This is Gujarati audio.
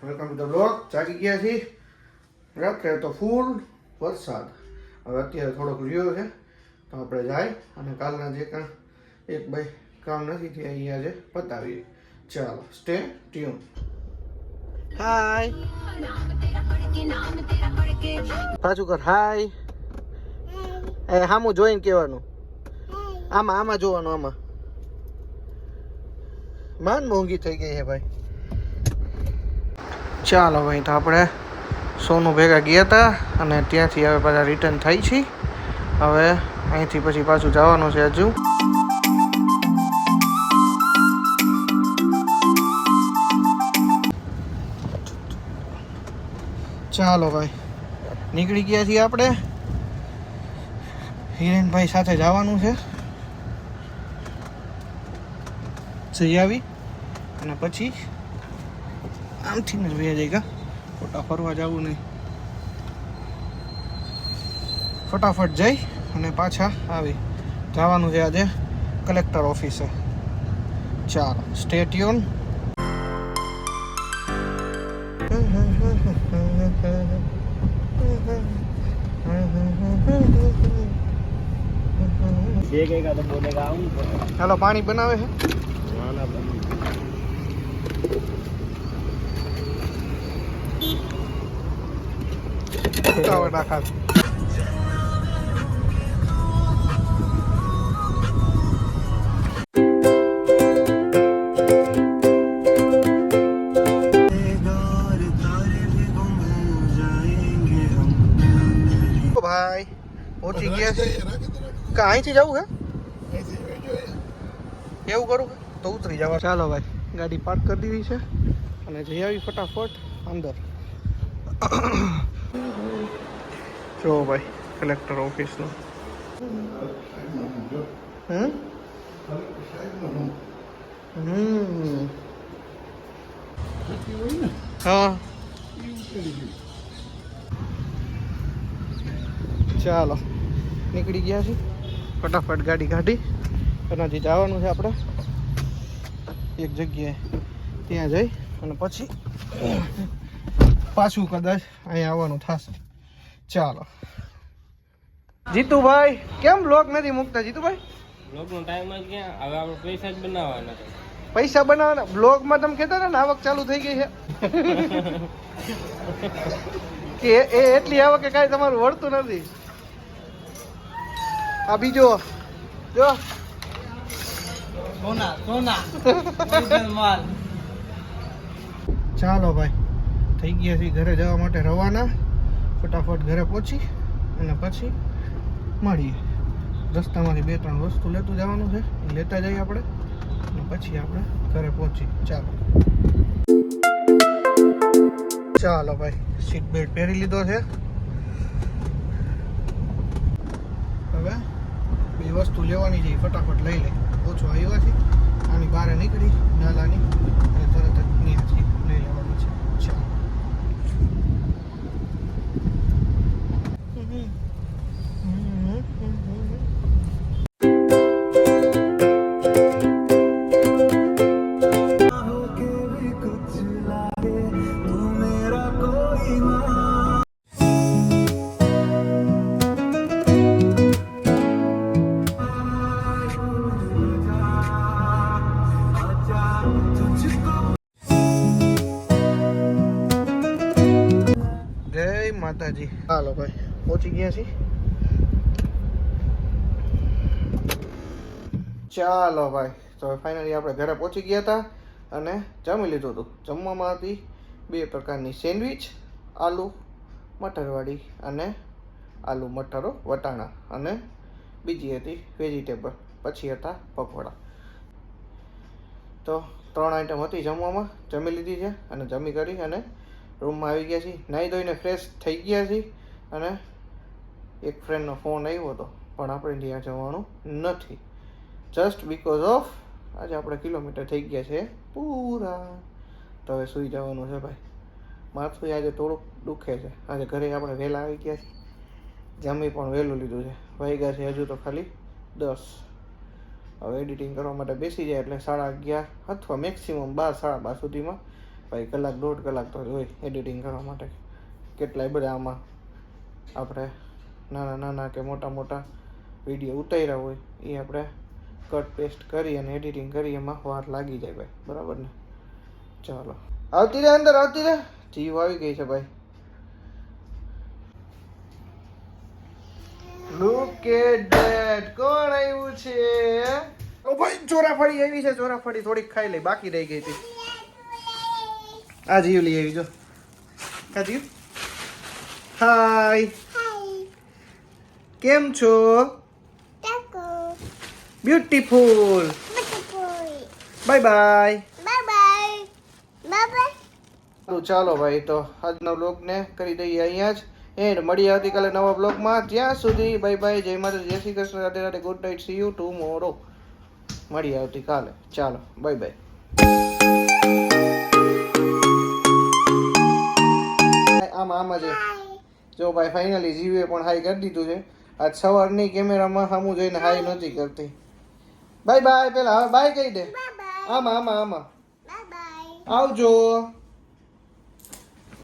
Welcome to the blog. જાગી ગયા છીએ. રાત્રે તો ફૂલ વરસાદ. હવે અત્યારે થોડોક રહ્યો છે તો આપણે જાય અને કાલના જે કાં એક બે કામ નથી થયા એ આજે પતાવીએ. ચાલો, સ્ટે ટ્યુન. હાય પાછું કર. હાય એ હામું જોઈને કહેવાનું. આમાં આમાં જોવાનું. આમાં માન મોંઘી થઈ ગઈ છે ભાઈ. ચાલો ભાઈ, તો આપણે સોનું ભેગા ગયા હતા અને ત્યાંથી હવે પાછા રિટર્ન થઈ છે. હવે અહીંથી પછી પાછું જવાનું છે હજુ. ચાલો ભાઈ, નીકળી ગયા છીએ આપણે. હિરેનભાઈ સાથે જવાનું છે. જઈ આવી અને પછી આમથી જ બે જગ્યા ખોટા ફરવા જવું નહીં. ફટાફટ જઈ અને પાછા આવી જવાનું છે આજે કલેક્ટર ઓફિસે. ચાલો, સ્ટે ટ્યુન. હાલો, પાણી બનાવે છે. ભાઈ પહોંચી ગયા છે. અહીંથી જવું છે એવું કરું તો ઉતરી જવા. ચાલો ભાઈ, ગાડી પાર્ક કરી દીધી છે અને જઈ આવી ફટાફટ અંદર. જો ભાઈ, કલેક્ટર ઓફિસનો. હા, ચાલો નીકળી ગયા છે. ફટાફટ ગાડી કાઢી અને હજી જવાનું છે આપણે એક જગ્યાએ. ત્યાં જઈ અને પછી પાછું કદાચ અહીંયા આવવાનું થશે. ચાલો. જીતુભાઈ કેમ બ્લોગ નથી મૂકતા? જીતુભાઈ, બ્લોગનો ટાઈમ જ ક્યાં? હવે આપણે પૈસા જ બનાવવાના છે. પૈસા બનાવવાના? બ્લોગમાં તમે કહેતા હતા ને આવક ચાલુ થઈ ગઈ છે કે એ એટલી આવક કે કાંઈ તમારું વળતું નથી. આ બીજો જો સોના સોના માલ. ચાલો ભાઈ, થઈ ગયા છીએ ઘરે જવા માટે રવાના. ફટાફટ ઘરે પહોંચી અને પછી મળીએ. રસ્તામાંથી 2-3 વસ્તુ લેતું જવાનું છે, એ લેતા જઈએ આપણે અને પછી આપણે ઘરે પહોંચી. ચાલો ભાઈ, સીટ બેલ્ટ પહેરી લીધો છે. હવે બે વસ્તુ લેવાની છે, ફટાફટ લઈ લે. ઓછો આવ્યા છે, આની બહાર નીકળી નાલાની અને તરત જ ત્યાંથી લઈ લેવાની છે. ચાલો. જય માતાજી. હાલો ભાઈ, પહોંચી ગયા છીએ. ચાલો ભાઈ, તો ફાઇનલી આપણે ઘરે પહોંચી ગયા હતા અને જમી લીધું હતું. જમવામાં હતી 2 પ્રકારની સેન્ડવિચ, આલુ મટરવાળી અને આલુ મટરો વટાણા, અને બીજી હતી વેજીટેબલ. પછી હતા પકોડા. તો 3 આઈટમ હતી જમવામાં. જમી લીધી છે અને જમી કરી અને રૂમમાં આવી ગયા છીએ. નાહી ધોઈને ફ્રેશ થઈ ગયા છીએ અને એક ફ્રેન્ડનો ફોન આવ્યો હતો, પણ આપણે ત્યાં જવાનું નથી. જસ્ટ બીકોઝ ઓફ આજે આપણે કિલોમીટર થઈ ગયા છે પૂરા. તો હવે સૂઈ જવાનું છે ભાઈ. માથું આજે થોડુંક દુખે છે. આજે ઘરે આપણે વહેલા આવી ગયા છીએ. જમી પણ વહેલું લીધું છે. વાગ્યા છે હજુ તો ખાલી 10. હવે એડિટિંગ કરવા માટે બેસી જાય એટલે 11:30 અથવા મેક્સિમમ 12, 12:30 સુધીમાં ભાઈ કલાક 1.5 કલાક તો હોય એડિટિંગ કરવા માટે. કેટલાય બધા આમાં આપણે નાના નાના કે મોટા મોટા વિડીયો ઉતાર્યા હોય એ આપણે કટ પેસ્ટ કરી અને એડિટિંગ કરી એમાં વાર લાગી જાય ભાઈ, બરાબર ને? ચાલો આવતી રહે અંદર, આવતી રહે. જીવ આવી ગઈ છે ભાઈ. Look at that. કોણ આવ્યું છે? ઓ ભાઈ ચોરાફળી આવી છે. ચોરાફળી થોડીક ખાઈ લઈ, બાકી રહી ગઈ હતી. આ જીવ લઈ આવી જો. આ જીવ હાય, કેમ છો? બ્યુટીફુલ. Bye bye. ચાલો ભાઈ, તો આજનો બ્લોગને કરી દઈએ અહીંયા જ એન્ડ. મળીએ આવતીકાલે નવા બ્લોગમાં. ત્યાં સુધી બાય બાય. જય માતા, જય Shri Krishna, Radhe Radhe, good night, C you tomorrow. મળીએ આવતીકાલે. ચાલો બાય બાય. આમાં છે જો ભાઈ, ફાઇનલી જીવે પણ હાઈ કરી દીધું છે. આજ સવારની કેમેરામાં સામું જોઈને હાઈ નથી કરતી. Bye bye. પેલા હવે બાય કહી દે. આમાં આવજો.